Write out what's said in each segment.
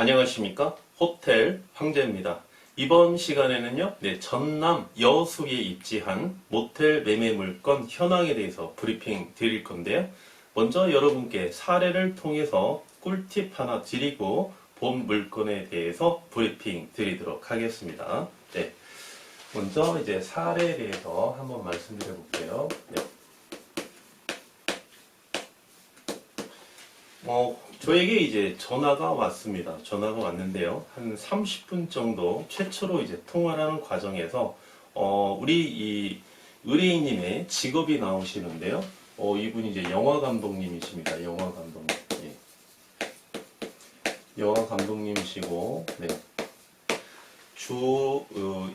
안녕하십니까? 호텔 황제입니다. 이번 시간에는요, 전남 여수에 입지한 모텔 매매 물건 현황에 대해서 브리핑 드릴 건데요. 먼저 여러분께 사례를 통해서 꿀팁 하나 드리고 본 물건에 대해서 브리핑 드리도록 하겠습니다. 네. 먼저 이제 사례에 대해서 한번 말씀드려 볼게요. 네. 저에게 이제 전화가 왔습니다. 전화가 왔는데요. 한 30분 정도 최초로 이제 통화를 하는 과정에서, 우리 이 의뢰인님의 직업이 나오시는데요. 이분이 이제 영화 감독님이십니다. 영화 감독님. 예. 영화 감독님이시고, 네.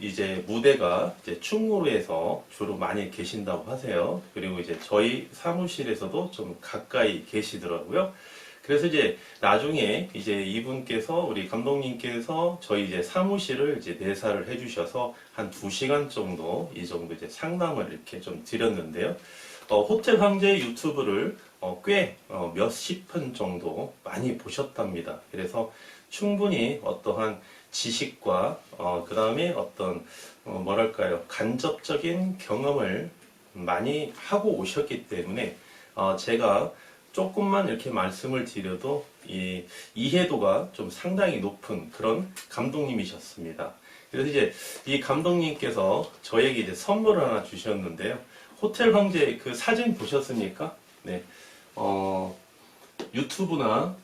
이제 무대가 이제 충무로에서 주로 많이 계신다고 하세요. 그리고 이제 저희 사무실에서도 좀 가까이 계시더라고요. 그래서 이제 나중에 이제 이분께서 우리 감독님께서 저희 이제 사무실을 이제 내사를 해주셔서 한 2시간 정도 이 정도 이제 상담을 이렇게 좀 드렸는데요. 호텔 황제 유튜브를 꽤 몇십 편 정도 많이 보셨답니다. 그래서 충분히 어떠한 지식과 그 다음에 어떤 뭐랄까요, 간접적인 경험을 많이 하고 오셨기 때문에 제가 조금만 이렇게 말씀을 드려도 이해도가 좀 상당히 높은 그런 감독님이셨습니다. 그래서 이제 이 감독님께서 저에게 이제 선물을 하나 주셨는데요. 호텔 황제 그 사진 보셨습니까? 네. 유튜브나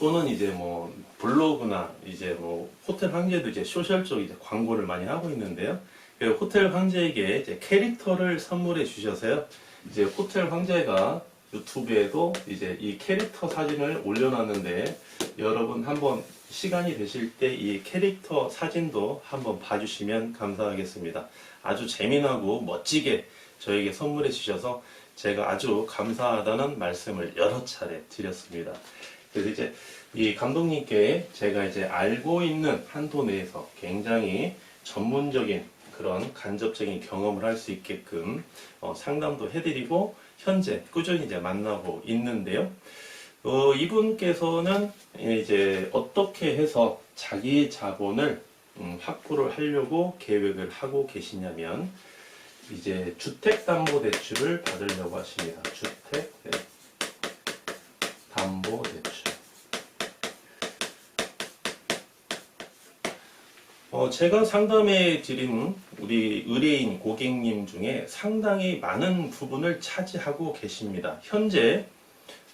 또는 이제 뭐 블로그나 이제 뭐 호텔 황제도 이제 소셜 쪽 이제 광고를 많이 하고 있는데요. 그 호텔 황제에게 이제 캐릭터를 선물해 주셔서요. 이제 호텔 황제가 유튜브에도 이제 이 캐릭터 사진을 올려놨는데 여러분 한번 시간이 되실 때 이 캐릭터 사진도 한번 봐주시면 감사하겠습니다. 아주 재미나고 멋지게 저에게 선물해 주셔서 제가 아주 감사하다는 말씀을 여러 차례 드렸습니다. 그래서 이제 이 감독님께 제가 이제 알고 있는 한도 내에서 굉장히 전문적인 그런 간접적인 경험을 할 수 있게끔 상담도 해드리고 현재 꾸준히 이제 만나고 있는데요. 이분께서는 이제 어떻게 해서 자기 자본을 확보를 하려고 계획을 하고 계시냐면 이제 주택담보대출을 받으려고 하십니다. 주택담보대출. 제가 상담해 드린 우리 의뢰인 고객님 중에 상당히 많은 부분을 차지하고 계십니다. 현재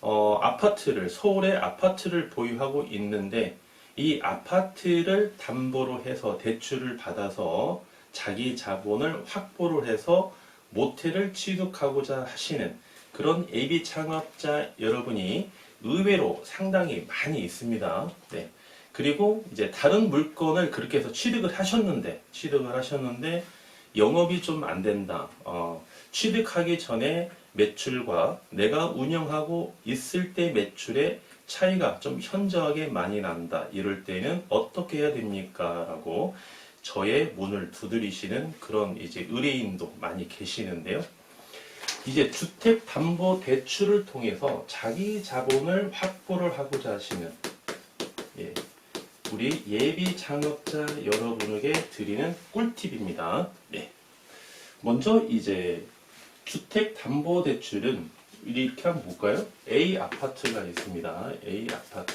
서울에 아파트를 보유하고 있는데 이 아파트를 담보로 해서 대출을 받아서 자기 자본을 확보를 해서 모텔을 취득하고자 하시는 그런 예비 창업자 여러분이 의외로 상당히 많이 있습니다. 네. 그리고 이제 다른 물건을 그렇게 해서 취득을 하셨는데 영업이 좀 안 된다. 취득하기 전에 매출과 내가 운영하고 있을 때 매출의 차이가 좀 현저하게 많이 난다. 이럴 때는 어떻게 해야 됩니까? 라고 저의 문을 두드리시는 그런 이제 의뢰인도 많이 계시는데요. 이제 주택담보대출을 통해서 자기 자본을 확보를 하고자 하시는 우리 예비 창업자 여러분에게 드리는 꿀팁입니다. 먼저 이제 주택담보대출은 이렇게 한번 볼까요? A 아파트가 있습니다. A 아파트.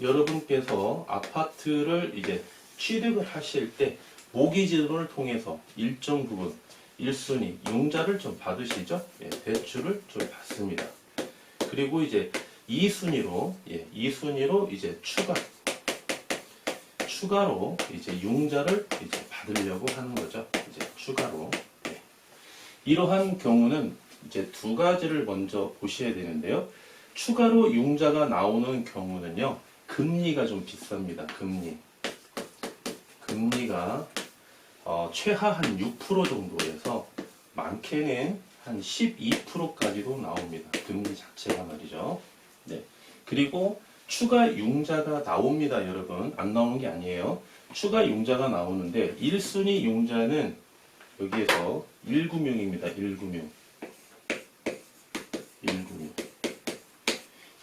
여러분께서 아파트를 이제 취득을 하실 때 모기지를 통해서 일정 부분 1순위 융자를 좀 받으시죠? 대출을 좀 받습니다. 그리고 이제 2순위로 이제 추가로 이제 융자를 이제 받으려고 하는 거죠. 이제 추가로. 이러한 경우는 이제 두 가지를 먼저 보셔야 되는데요. 추가로 융자가 나오는 경우는요, 금리가 좀 비쌉니다. 금리가 최하 한 6% 정도에서 많게는 한 12%까지도 나옵니다. 금리 자체가 말이죠. 네. 그리고 추가 융자가 나옵니다, 여러분. 안 나오는 게 아니에요. 추가 융자가 나오는데 1순위 융자는 여기에서 1금융입니다. 1금융.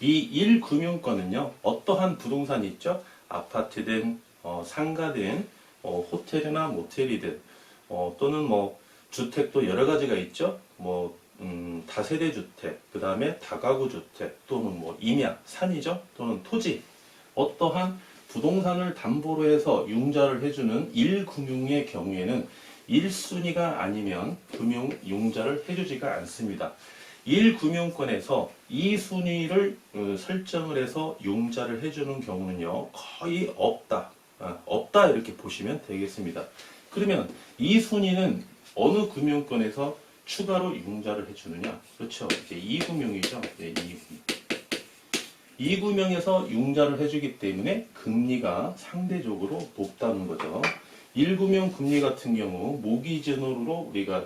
이 1금융권은요, 어떠한 부동산이 있죠? 아파트든, 상가든, 호텔이나 모텔이든, 또는 뭐, 주택도 여러 가지가 있죠? 뭐, 다세대 주택, 그 다음에 다가구 주택, 또는 뭐, 임야, 산이죠? 또는 토지. 어떠한 부동산을 담보로 해서 융자를 해주는 1금융의 경우에는 1순위가 아니면 금융융자를 해주지가 않습니다. 1금융권에서 2순위를 설정을 해서 융자를 해주는 경우는요, 거의 없다. 없다 이렇게 보시면 되겠습니다. 그러면 2순위는 어느 금융권에서 추가로 융자를 해주느냐? 그렇죠. 이제 2금융이죠. 네, 2금융에서 융자를 해주기 때문에 금리가 상대적으로 높다는 거죠. 1금융 금리 같은 경우 모기지노로 우리가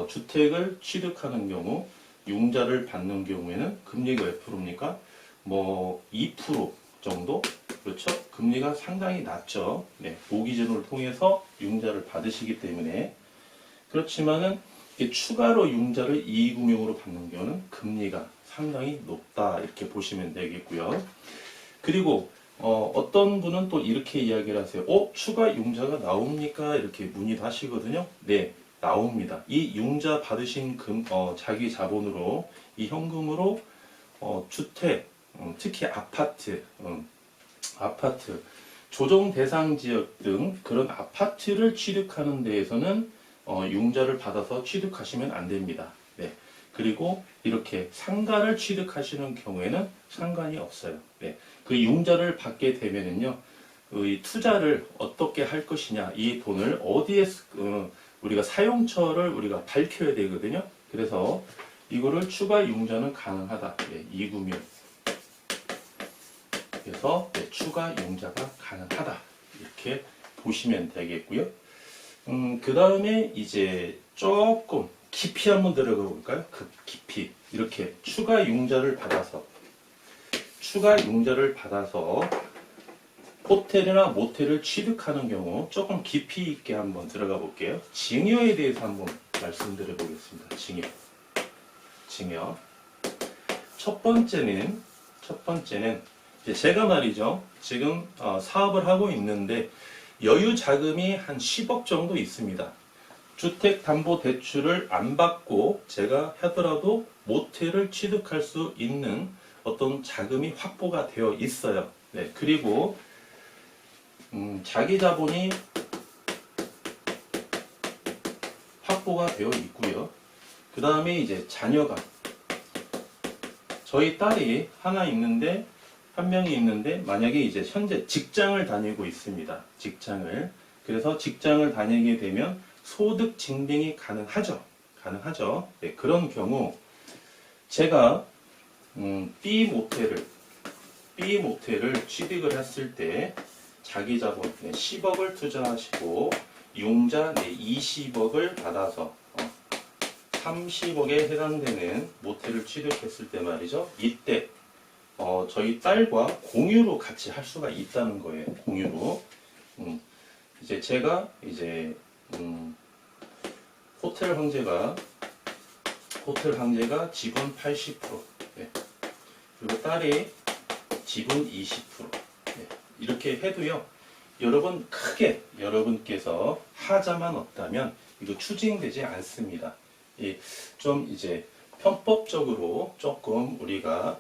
주택을 취득하는 경우 융자를 받는 경우에는 금리가 몇 프로입니까? 뭐 2% 정도? 그렇죠? 금리가 상당히 낮죠. 네, 모기지노를 통해서 융자를 받으시기 때문에. 그렇지만은 추가로 융자를 2금융으로 받는 경우는 금리가 상당히 높다 이렇게 보시면 되겠고요. 그리고 어떤 분은 또 이렇게 이야기를 하세요. 추가 융자가 나옵니까? 이렇게 문의도 하시거든요. 네, 나옵니다. 이 융자 받으신 자기 자본으로, 이 현금으로 주택, 특히 아파트, 조정 대상 지역 등 그런 아파트를 취득하는 데에서는 융자를 받아서 취득하시면 안 됩니다. 네. 그리고 이렇게 상가를 취득하시는 경우에는 상관이 없어요. 네. 그 융자를 받게 되면은요, 이 투자를 어떻게 할 것이냐, 이 돈을 어디에 우리가 사용처를 우리가 밝혀야 되거든요. 그래서 이거를 추가 융자는 가능하다. 네, 2금융. 그래서 네, 추가 융자가 가능하다. 이렇게 보시면 되겠고요. 그 다음에 이제 조금 깊이 한번 들어가 볼까요? 그 깊이. 이렇게 추가 융자를 받아서 호텔이나 모텔을 취득하는 경우 조금 깊이 있게 한번 들어가 볼게요. 증여에 대해서 한번 말씀드려 보겠습니다. 증여. 첫 번째는 이제 제가 말이죠. 지금 사업을 하고 있는데 여유 자금이 한 10억 정도 있습니다. 주택담보대출을 안 받고 제가 하더라도 모텔을 취득할 수 있는 어떤 자금이 확보가 되어 있어요. 네, 그리고 자기 자본이 확보가 되어 있고요. 그 다음에 이제 자녀가 저희 딸이 한 명이 있는데 만약에 이제 현재 직장을 다니고 있습니다. 그래서 직장을 다니게 되면 소득 증빙이 가능하죠. 네, 그런 경우 제가 B 모텔을 취득을 했을 때 자기 자본 10억을 투자하시고 융자 20억을 받아서 30억에 해당되는 모텔을 취득했을 때 말이죠. 이때 저희 딸과 공유로 같이 할 수가 있다는 거예요. 공유로. 이제 제가 호텔 황제가 지분 80%, 네. 그리고 딸이 지분 20%, 네. 이렇게 해도요. 여러분 크게 여러분께서 하자만 없다면 이거 추징되지 않습니다. 좀 이제 편법적으로 조금 우리가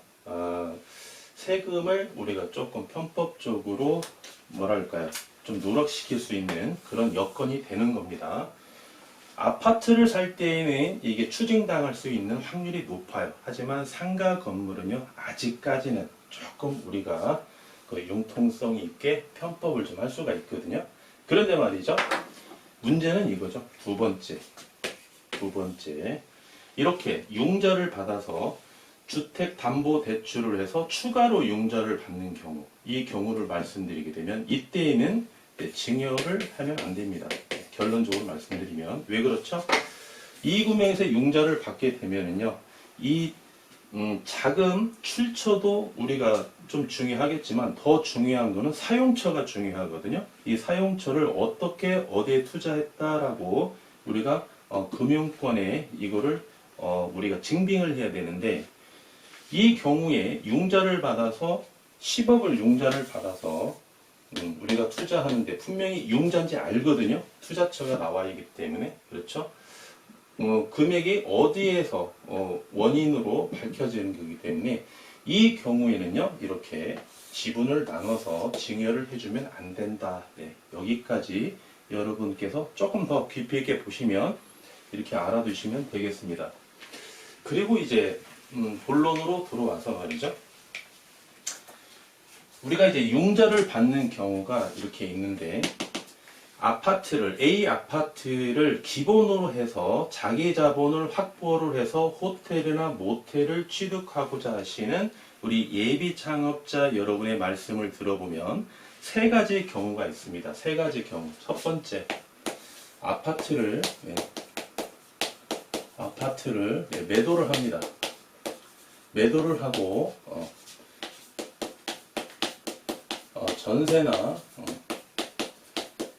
세금을 우리가 조금 편법적으로 좀 누락시킬 수 있는 그런 여건이 되는 겁니다. 아파트를 살 때에는 이게 추징당할 수 있는 확률이 높아요. 하지만 상가 건물은요, 아직까지는 조금 우리가 그 융통성 있게 편법을 좀 할 수가 있거든요. 그런데 말이죠. 문제는 이거죠. 두 번째. 이렇게 융자를 받아서 주택담보대출을 해서 추가로 융자를 받는 경우, 이 경우를 말씀드리게 되면 이때에는 증여를 하면 안 됩니다. 결론적으로 말씀드리면 왜 그렇죠? 이 금융에서 융자를 받게 되면은요, 이 자금 출처도 우리가 좀 중요하겠지만 더 중요한 거는 사용처가 중요하거든요. 이 사용처를 어떻게 어디에 투자했다라고 우리가 금융권에 이거를 우리가 증빙을 해야 되는데 이 경우에 융자를 받아서 10억을 융자를 받아서 우리가 투자하는데 분명히 융자인지 알거든요. 투자처가 나와 있기 때문에. 그렇죠? 금액이 어디에서 원인으로 밝혀지는 거기 때문에 이 경우에는요, 이렇게 지분을 나눠서 증여를 해주면 안 된다. 네, 여기까지 여러분께서 조금 더 깊이 있게 보시면 이렇게 알아두시면 되겠습니다. 그리고 이제 본론으로 들어와서 말이죠. 우리가 이제 융자를 받는 경우가 이렇게 있는데, A 아파트를 기본으로 해서 자기 자본을 확보를 해서 호텔이나 모텔을 취득하고자 하시는 우리 예비 창업자 여러분의 말씀을 들어보면 세 가지 경우가 있습니다. 세 가지 경우. 첫 번째, 아파트를 매도를 합니다. 매도를 하고 전세나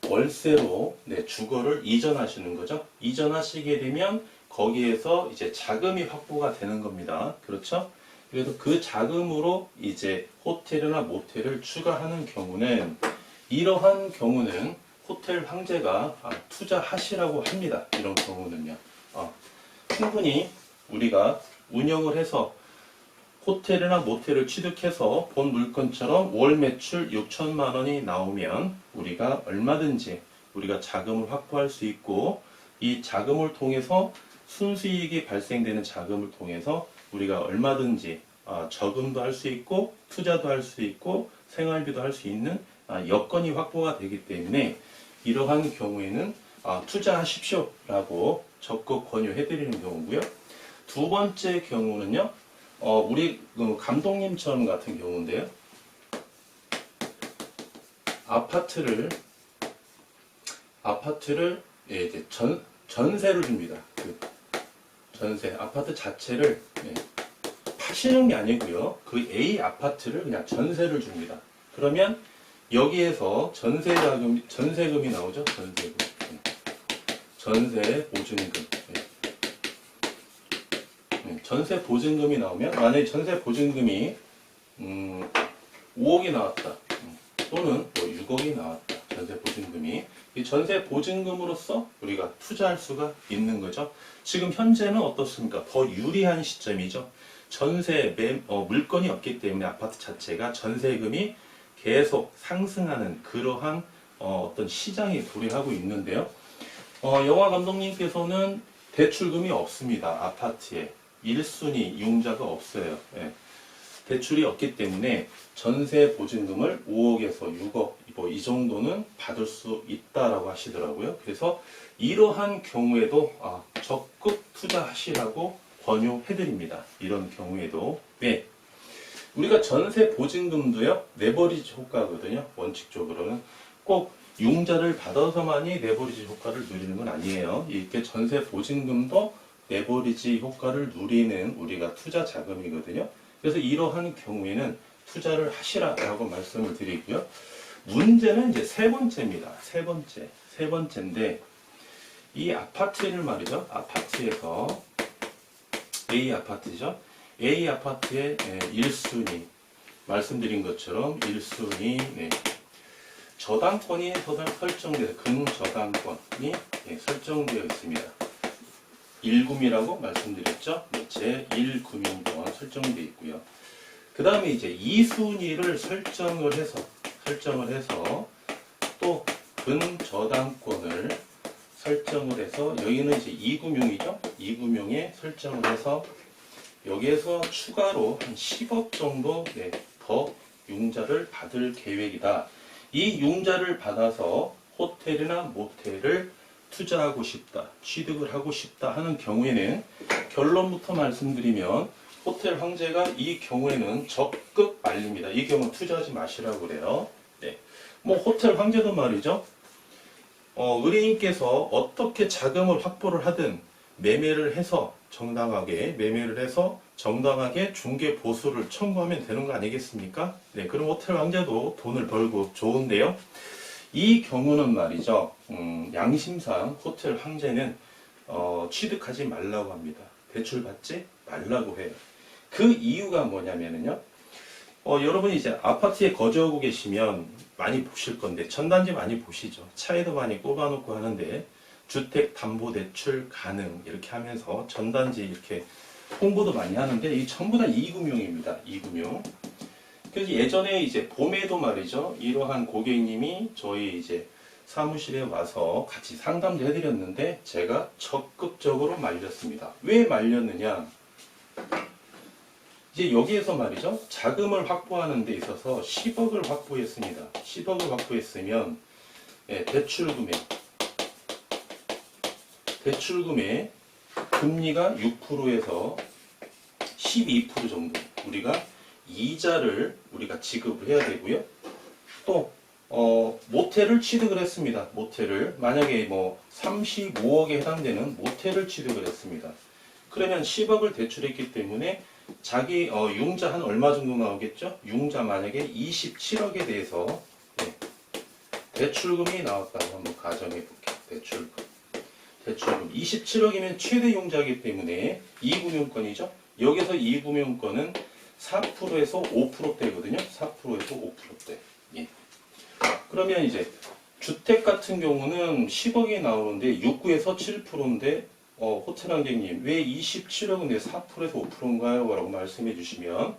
월세로 주거를 이전하시는 거죠. 이전하시게 되면 거기에서 이제 자금이 확보가 되는 겁니다. 그렇죠? 그래서 그 자금으로 이제 호텔이나 모텔을 추가하는 경우는, 이러한 경우는 호텔 황제가 투자하시라고 합니다. 이런 경우는요. 충분히 우리가 운영을 해서 호텔이나 모텔을 취득해서 본 물건처럼 월 매출 6천만 원이 나오면 우리가 얼마든지 우리가 자금을 확보할 수 있고, 이 자금을 통해서 순수이익이 발생되는 자금을 통해서 우리가 얼마든지 저금도 할 수 있고 투자도 할 수 있고 생활비도 할 수 있는 여건이 확보가 되기 때문에 이러한 경우에는 투자하십시오 라고 적극 권유해 드리는 경우고요. 두 번째 경우는요, 우리 감독님처럼 같은 경우인데요. 아파트를 이제 전세를 줍니다. 전세 아파트 자체를 파시는 게 아니고요. 그 A 아파트를 그냥 전세를 줍니다. 그러면 여기에서 전세금이 나오죠. 전세금. 전세 보증금. 전세 보증금이 나오면, 만약에 전세 보증금이 5억이 나왔다, 또는 6억이 나왔다, 전세 보증금이, 이 전세 보증금으로서 우리가 투자할 수가 있는 거죠. 지금 현재는 어떻습니까? 더 유리한 시점이죠. 물건이 없기 때문에 아파트 자체가 전세금이 계속 상승하는 그러한 어떤 시장이 도래하고 있는데요. 영화 감독님께서는 대출금이 없습니다. 아파트에 1순위 융자가 없어요. 대출이 없기 때문에 전세 보증금을 5억에서 6억 이 정도는 받을 수 있다라고 하시더라고요. 그래서 이러한 경우에도 적극 투자하시라고 권유해드립니다. 이런 경우에도. 우리가 전세 보증금도요, 레버리지 효과거든요. 원칙적으로는 꼭 융자를 받아서만이 레버리지 효과를 누리는 건 아니에요. 이렇게 전세 보증금도 레버리지 효과를 누리는 우리가 투자 자금이거든요. 그래서 이러한 경우에는 투자를 하시라라고 말씀을 드리고요. 문제는 이제 세 번째입니다. 세 번째인데, 이 아파트를 말이죠. 아파트에서 A 아파트죠. A 아파트의 1순위 말씀드린 것처럼 1순위 저당권이 설정되어 근저당권이 설정되어 있습니다. 1금이라고 말씀드렸죠. 제1금융권 설정되어 있고요. 그 다음에 이제 2순위를 설정을 해서 또 근저당권을 설정을 해서, 여기는 이제 2금융이죠. 2금융에 설정을 해서 여기에서 추가로 한 10억 정도 더 융자를 받을 계획이다. 이 융자를 받아서 호텔이나 모텔을 투자하고 싶다, 취득을 하고 싶다 하는 경우에는, 결론부터 말씀드리면 호텔 황제가 이 경우에는 적극 말립니다. 이 경우 투자하지 마시라고 그래요. 호텔 황제도 말이죠. 의뢰인께서 어떻게 자금을 확보를 하든 정당하게 중개 보수를 청구하면 되는 거 아니겠습니까? 그럼 호텔 황제도 돈을 벌고 좋은데요. 이 경우는 말이죠. 양심상 호텔 황제는 취득하지 말라고 합니다. 대출 받지 말라고 해요. 그 이유가 뭐냐면요. 여러분이 이제 아파트에 거주하고 계시면 많이 보실 건데, 전단지 많이 보시죠. 차에도 많이 꼽아놓고 하는데, 주택담보대출 가능 이렇게 하면서 전단지 이렇게 홍보도 많이 하는데, 이 전부 다 이금융입니다. 이금융. 그래서 예전에 이제 봄에도 말이죠. 이러한 고객님이 저희 이제 사무실에 와서 같이 상담도 해드렸는데, 제가 적극적으로 말렸습니다. 왜 말렸느냐? 이제 여기에서 말이죠. 자금을 확보하는 데 있어서 10억을 확보했습니다. 10억을 확보했으면 대출금의 금리가 6%에서 12% 정도 우리가 이자를 우리가 지급을 해야 되고요. 또 모텔을 취득을 했습니다. 모텔을 만약에 뭐 35억에 해당되는 모텔을 취득을 했습니다. 그러면 10억을 대출했기 때문에 자기 융자 한 얼마 정도 나오겠죠? 융자 만약에 27억에 대해서 대출금이 나왔다고 한번 가정해 볼게요. 대출금 27억이면 최대 융자이기 때문에 이금융권이죠. 여기서 이금융권은 4%에서 5%대거든요. 4%에서 5%대. 예. 그러면 이제 주택 같은 경우는 10억이 나오는데 6구에서 7%인데 호텔 관객님 왜 27억인데 4%에서 5%인가요? 라고 말씀해 주시면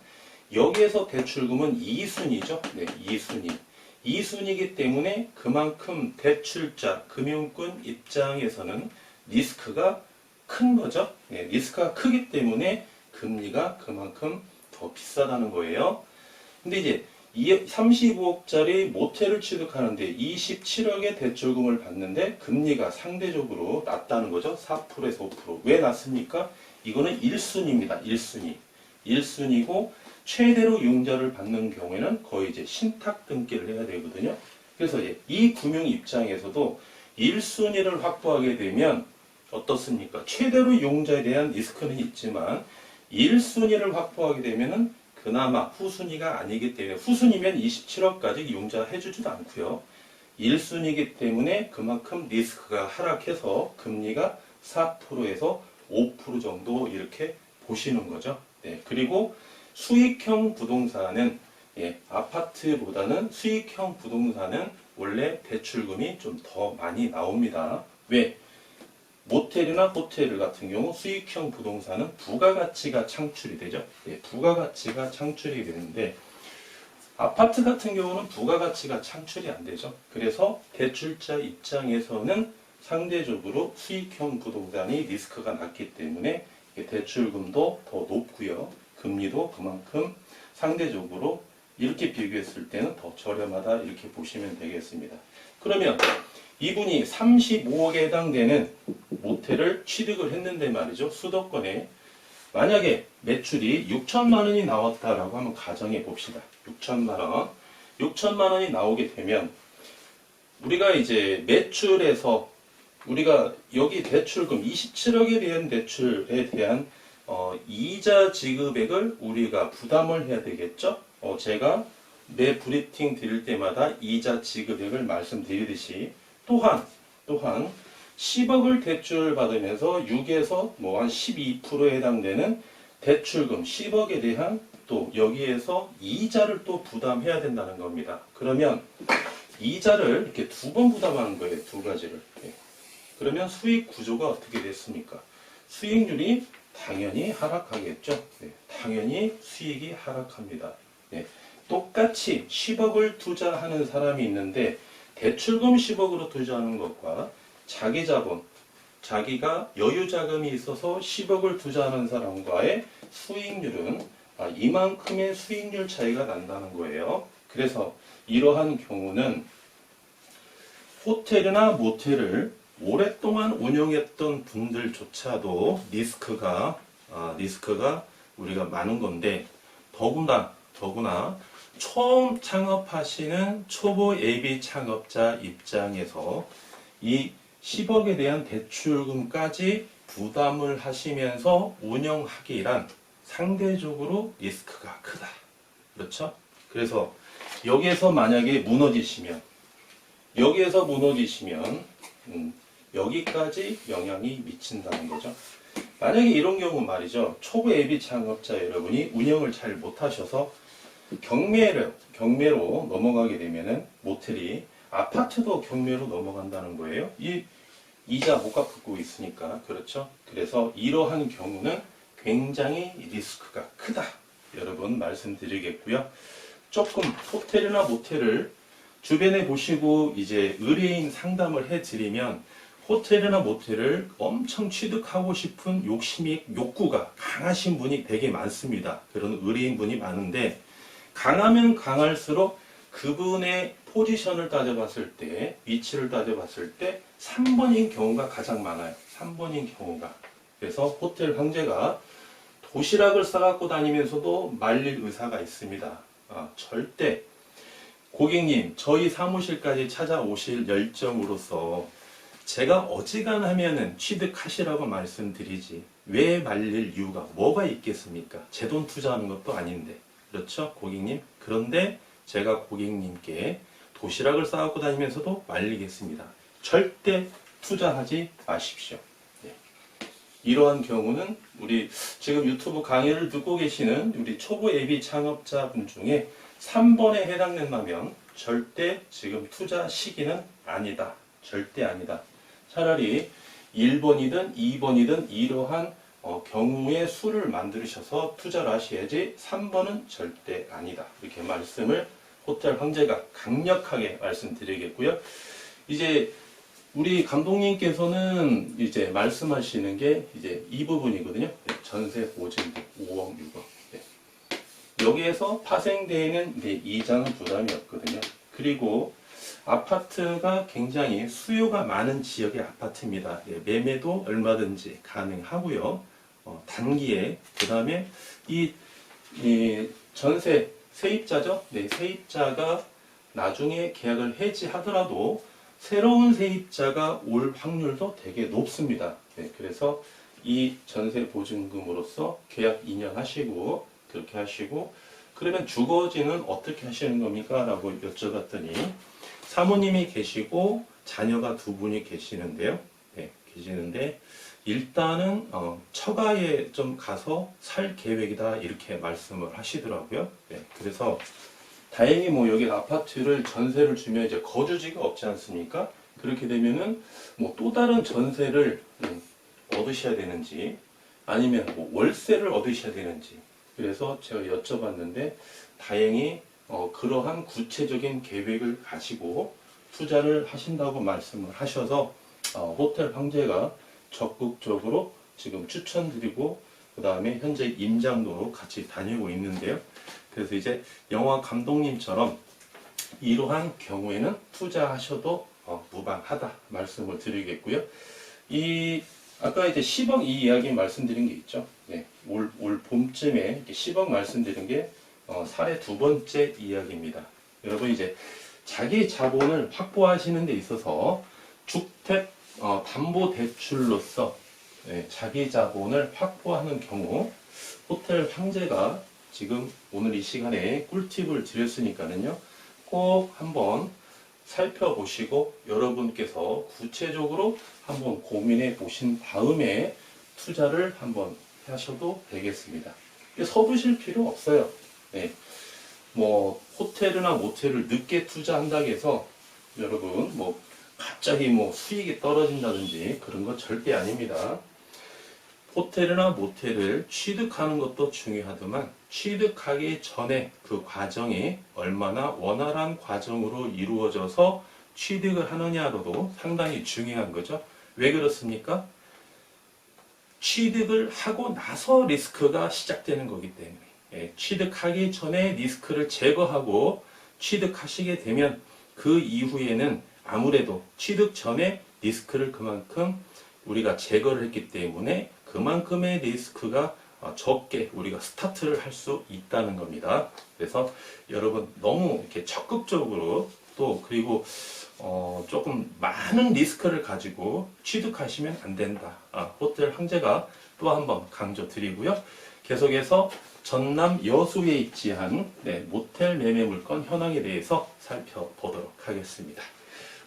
여기에서 대출금은 2순위죠. 네, 2순위. 2순위이기 때문에 그만큼 대출자, 금융권 입장에서는 리스크가 큰 거죠. 네, 리스크가 크기 때문에 금리가 그만큼 더 비싸다는 거예요. 근데 이제 35억짜리 모텔을 취득하는데 27억의 대출금을 받는데 금리가 상대적으로 낮다는 거죠. 4%에서 5%. 왜 낮습니까? 이거는 1순위입니다. 1순위. 1순위고 최대로 융자를 받는 경우에는 거의 이제 신탁 등기를 해야 되거든요. 그래서 이제 이 금융 입장에서도 1순위를 확보하게 되면 어떻습니까? 최대로 융자에 대한 리스크는 있지만 1순위를 확보하게 되면은 그나마 후순위가 아니기 때문에 후순위면 27억까지 융자 해주지도 않고요. 1순위이기 때문에 그만큼 리스크가 하락해서 금리가 4%에서 5% 정도 이렇게 보시는 거죠. 네, 그리고 수익형 부동산은 아파트보다는 수익형 부동산은 원래 대출금이 좀 더 많이 나옵니다. 왜? 모텔이나 호텔 같은 경우 수익형 부동산은 부가가치가 창출이 되죠. 부가가치가 창출이 되는데 아파트 같은 경우는 부가가치가 창출이 안 되죠. 그래서 대출자 입장에서는 상대적으로 수익형 부동산이 리스크가 낮기 때문에 대출금도 더 높고요. 금리도 그만큼 상대적으로 이렇게 비교했을 때는 더 저렴하다 이렇게 보시면 되겠습니다. 그러면 이분이 35억에 해당되는 모텔을 취득을 했는데 말이죠. 수도권에 만약에 매출이 6천만 원이 나왔다라고 한번 가정해 봅시다. 6천만 원. 6천만 원이 나오게 되면 우리가 이제 매출에서 우리가 여기 대출금 27억에 대한 대출에 대한 이자 지급액을 우리가 부담을 해야 되겠죠. 제가 매 브리핑 드릴 때마다 이자 지급액을 말씀드리듯이 또한 10억을 대출 받으면서 6에서 뭐 한 12%에 해당되는 대출금 10억에 대한 또 여기에서 이자를 또 부담해야 된다는 겁니다. 그러면 이자를 이렇게 두 번 부담하는 거예요. 두 가지를. 그러면 수익 구조가 어떻게 됐습니까? 수익률이 당연히 하락하겠죠. 당연히 수익이 하락합니다. 똑같이 10억을 투자하는 사람이 있는데 대출금 10억으로 투자하는 것과 자기 자본, 자기가 여유 자금이 있어서 10억을 투자하는 사람과의 수익률은 이만큼의 수익률 차이가 난다는 거예요. 그래서 이러한 경우는 호텔이나 모텔을 오랫동안 운영했던 분들조차도 리스크가 우리가 많은 건데 더구나 처음 창업하시는 초보 예비 창업자 입장에서 이 10억에 대한 대출금까지 부담을 하시면서 운영하기란 상대적으로 리스크가 크다. 그렇죠? 그래서 여기에서 만약에 무너지시면 여기까지 영향이 미친다는 거죠. 만약에 이런 경우 말이죠. 초보 예비 창업자 여러분이 운영을 잘 못하셔서 경매로 넘어가게 되면은 모텔이 아파트도 경매로 넘어간다는 거예요. 이 이자 못 갚고 있으니까. 그렇죠? 그래서 이러한 경우는 굉장히 리스크가 크다. 여러분 말씀드리겠고요. 조금 호텔이나 모텔을 주변에 보시고 이제 의뢰인 상담을 해드리면 호텔이나 모텔을 엄청 취득하고 싶은 욕구가 강하신 분이 되게 많습니다. 그런 의뢰인 분이 많은데 강하면 강할수록 그분의 포지션을 따져봤을 때, 위치를 따져봤을 때 3번인 경우가 가장 많아요. 3번인 경우가. 그래서 호텔 황제가 도시락을 싸갖고 다니면서도 말릴 의사가 있습니다. 절대 고객님 저희 사무실까지 찾아오실 열정으로서 제가 어지간하면은 취득하시라고 말씀드리지 왜 말릴 이유가 뭐가 있겠습니까? 제 돈 투자하는 것도 아닌데. 그렇죠 고객님? 그런데 제가 고객님께 도시락을 싸갖고 다니면서도 말리겠습니다. 절대 투자하지 마십시오. 네. 이러한 경우는 우리 지금 유튜브 강의를 듣고 계시는 우리 초보 예비 창업자분 중에 3번에 해당된다면 절대 지금 투자 시기는 아니다. 절대 아니다. 차라리 1번이든 2번이든 이러한 경우의 수를 만드셔서 투자를 하셔야지 3번은 절대 아니다. 이렇게 말씀을 호텔 황제가 강력하게 말씀드리겠고요. 이제 우리 감독님께서는 이제 말씀하시는 게 이제 이 부분이거든요. 전세 보증금 5억 6억. 네. 여기에서 파생되는 이자는 부담이 없거든요. 그리고 아파트가 굉장히 수요가 많은 지역의 아파트입니다. 네, 매매도 얼마든지 가능하고요. 단기에 그 다음에 이 전세 세입자죠. 네, 세입자가 나중에 계약을 해지하더라도 새로운 세입자가 올 확률도 되게 높습니다. 네, 그래서 이 전세 보증금으로서 계약 2년 하시고 그렇게 하시고 그러면 주거지는 어떻게 하시는 겁니까? 라고 여쭤봤더니 사모님이 계시고 자녀가 2분이 계시는데요. 네, 계시는데 일단은 처가에 좀 가서 살 계획이다 이렇게 말씀을 하시더라고요. 네, 그래서 다행히 뭐 여기 아파트를 전세를 주면 이제 거주지가 없지 않습니까? 그렇게 되면은 뭐 또 다른 전세를 얻으셔야 되는지 아니면 뭐 월세를 얻으셔야 되는지 그래서 제가 여쭤봤는데 다행히 그러한 구체적인 계획을 가지고 투자를 하신다고 말씀을 하셔서 호텔 황제가 적극적으로 지금 추천드리고 그 다음에 현재 임장도로 같이 다니고 있는데요. 그래서 이제 영화 감독님처럼 이러한 경우에는 투자하셔도 무방하다 말씀을 드리겠고요. 아까 이제 10억 이 이야기 말씀드린 게 있죠. 네, 올 봄쯤에 이렇게 10억 말씀드린 게 사례 2번째 이야기입니다. 여러분 이제 자기 자본을 확보하시는 데 있어서 주택 담보 대출로서 자기 자본을 확보하는 경우 호텔 황제가 지금 오늘 이 시간에 꿀팁을 드렸으니까는요. 꼭 한번 살펴보시고 여러분께서 구체적으로 한번 고민해 보신 다음에 투자를 한번 하셔도 되겠습니다. 서두실 필요 없어요. 네. 뭐 호텔이나 모텔을 늦게 투자한다고 해서 여러분 뭐 갑자기 뭐 수익이 떨어진다든지 그런 거 절대 아닙니다. 호텔이나 모텔을 취득하는 것도 중요하지만 취득하기 전에 그 과정이 얼마나 원활한 과정으로 이루어져서 취득을 하느냐로도 상당히 중요한 거죠. 왜 그렇습니까? 취득을 하고 나서 리스크가 시작되는 거기 때문에 취득하기 전에 리스크를 제거하고 취득하시게 되면 그 이후에는 아무래도 취득 전에 리스크를 그만큼 우리가 제거를 했기 때문에 그만큼의 리스크가 적게 우리가 스타트를 할 수 있다는 겁니다. 그래서 여러분 너무 이렇게 적극적으로 또 그리고 조금 많은 리스크를 가지고 취득하시면 안 된다. 호텔 황제가 또 한번 강조드리고요. 계속해서 전남 여수에 위치한 모텔 매매 물건 현황에 대해서 살펴보도록 하겠습니다.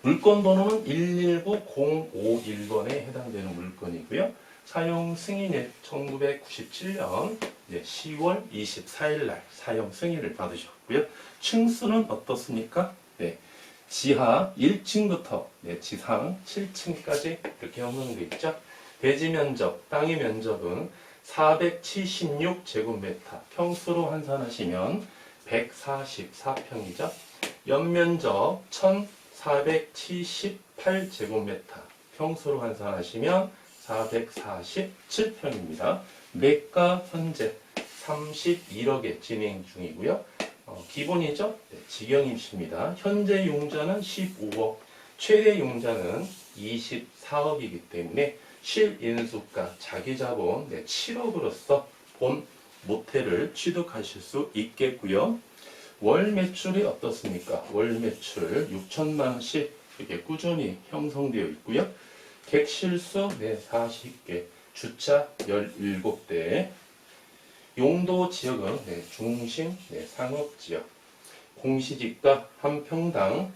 물건 번호는 119051번에 해당되는 물건이고요. 사용 승인일 1997년 10월 24일 날 사용 승인을 받으셨고요. 층수는 어떻습니까? 네, 지하 1층부터 지상 7층까지 이렇게 형성되어 있죠. 대지 면적, 땅의 면적은 476제곱미터, 평수로 환산하시면 144평이죠. 연면적 1478제곱미터, 평수로 환산하시면 447평입니다. 매가 현재 31억에 진행 중이고요. 기본이죠? 네, 직영입니다. 현재 용자는 15억, 최대 용자는 24억이기 때문에 실인수가 자기자본 7억으로서 본 모텔을 취득하실 수 있겠고요. 월 매출이 어떻습니까? 월 매출 6천만 원씩 이렇게 꾸준히 형성되어 있고요. 객실수 40개, 주차 17대, 용도 지역은 중심 상업지역, 공시지가 한 평당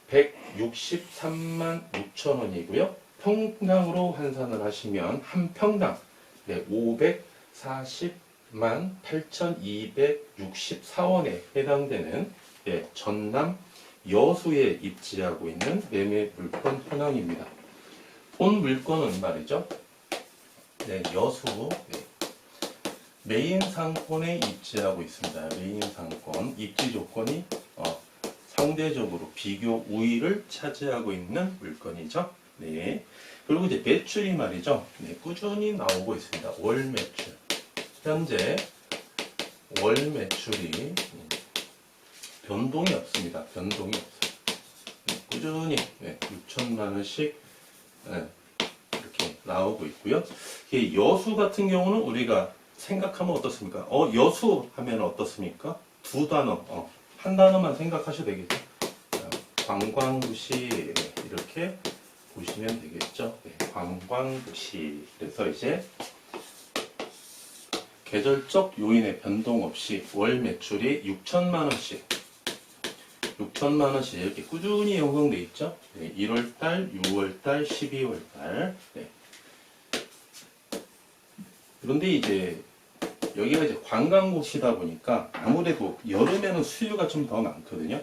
163만 6천 원이고요. 평당으로 환산을 하시면 한 평당 540만 8,264원에 해당되는 전남 여수에 입지하고 있는 매매 물건 현황입니다. 본 물건은 말이죠. 여수 메인 상권에 입지하고 있습니다. 메인 상권 입지 조건이 상대적으로 비교 우위를 차지하고 있는 물건이죠. 네. 그리고 이제 매출이 말이죠. 꾸준히 나오고 있습니다. 월 매출. 현재 월 매출이 변동이 없습니다. 변동이 없어요. 꾸준히 6천만 원씩 이렇게 나오고 있고요. 여수 같은 경우는 우리가 생각하면 어떻습니까? 여수 하면 어떻습니까? 두 단어, 한 단어만 생각하셔도 되겠죠. 관광도시 이렇게 보시면 되겠죠. 관광도시. 그래서 이제 계절적 요인의 변동 없이 월 매출이 6천만 원씩 이렇게 꾸준히 형성되어 있죠. 1월달, 6월달, 12월달. 그런데 이제 여기가 이제 관광곳이다 보니까 아무래도 여름에는 수요가 좀 더 많거든요.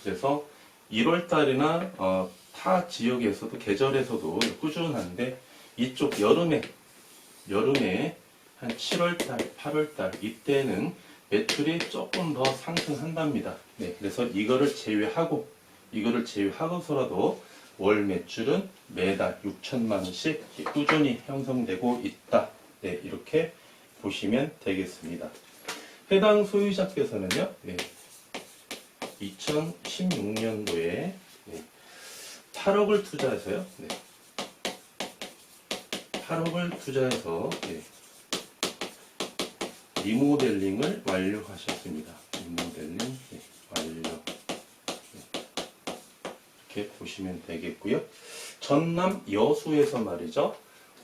그래서 1월달이나 타 지역에서도 계절에서도 꾸준한데 이쪽 여름에 한 7월달, 8월달 이때는 매출이 조금 더 상승한답니다. 그래서 이거를 제외하고서라도 월 매출은 매달 6천만 원씩 꾸준히 형성되고 있다. 이렇게 보시면 되겠습니다. 해당 소유자께서는요, 2016년도에 8억을 투자해서요, 8억을 투자해서 리모델링을 완료하셨습니다. 리모델링 완료. 이렇게 보시면 되겠고요. 전남 여수에서 말이죠.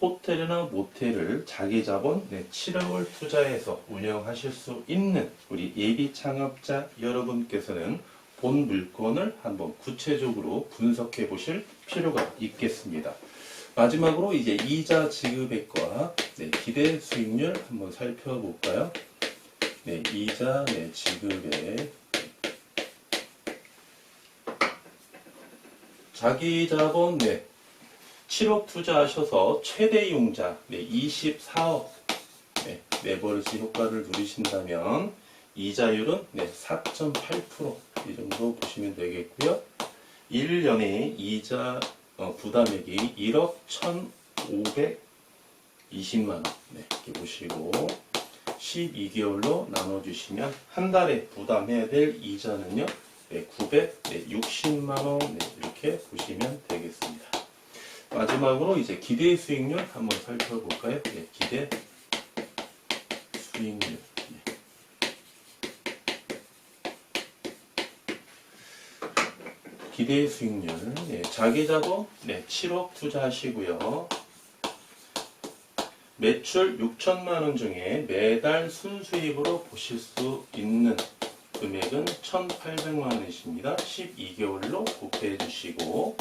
호텔이나 모텔을 자기 자본 7억을 투자해서 운영하실 수 있는 우리 예비 창업자 여러분께서는 본 물건을 한번 구체적으로 분석해 보실 필요가 있겠습니다. 마지막으로 이제 이자 지급액과 기대 수익률 한번 살펴볼까요? 이자 지급액. 자기 자본 7억 투자하셔서 최대 융자 24억 레버리지 효과를 누리신다면 이자율은 4.8% 이 정도 보시면 되겠고요. 1년에 이자 부담액이 1억 1,520만원 이렇게 보시고 12개월로 나눠주시면 한 달에 부담해야 될 이자는요 960만원 이렇게 보시면 되겠습니다. 마지막으로 이제 기대 수익률 한번 살펴볼까요? 기대 수익률. 기대 수익률. 자기 자본 7억 투자하시고요. 매출 6천만 원 중에 매달 순수익으로 보실 수 있는 금액은 1,800만 원이십니다. 12개월로 곱해 주시고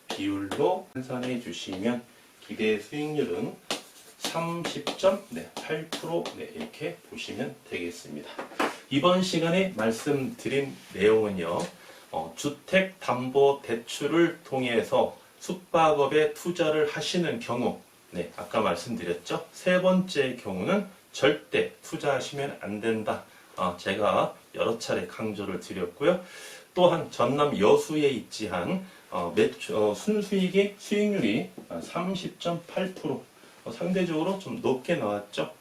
비율로 환산해 주시면 기대 수익률은 30.8% 이렇게 보시면 되겠습니다. 이번 시간에 말씀드린 내용은요, 주택담보대출을 통해서 숙박업에 투자를 하시는 경우, 아까 말씀드렸죠. 세 번째 경우는 절대 투자하시면 안 된다. 제가 여러 차례 강조를 드렸고요. 또한 전남 여수에 입지한 순수익의 수익률이 30.8%, 상대적으로 좀 높게 나왔죠.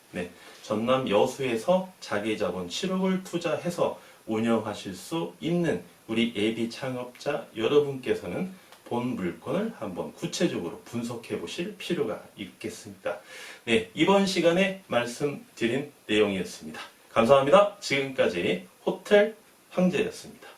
전남 여수에서 자기자본 7억을 투자해서 운영하실 수 있는 우리 예비 창업자 여러분께서는 본 물건을 한번 구체적으로 분석해 보실 필요가 있겠습니다. 이번 시간에 말씀드린 내용이었습니다. 감사합니다. 지금까지 호텔 황제였습니다.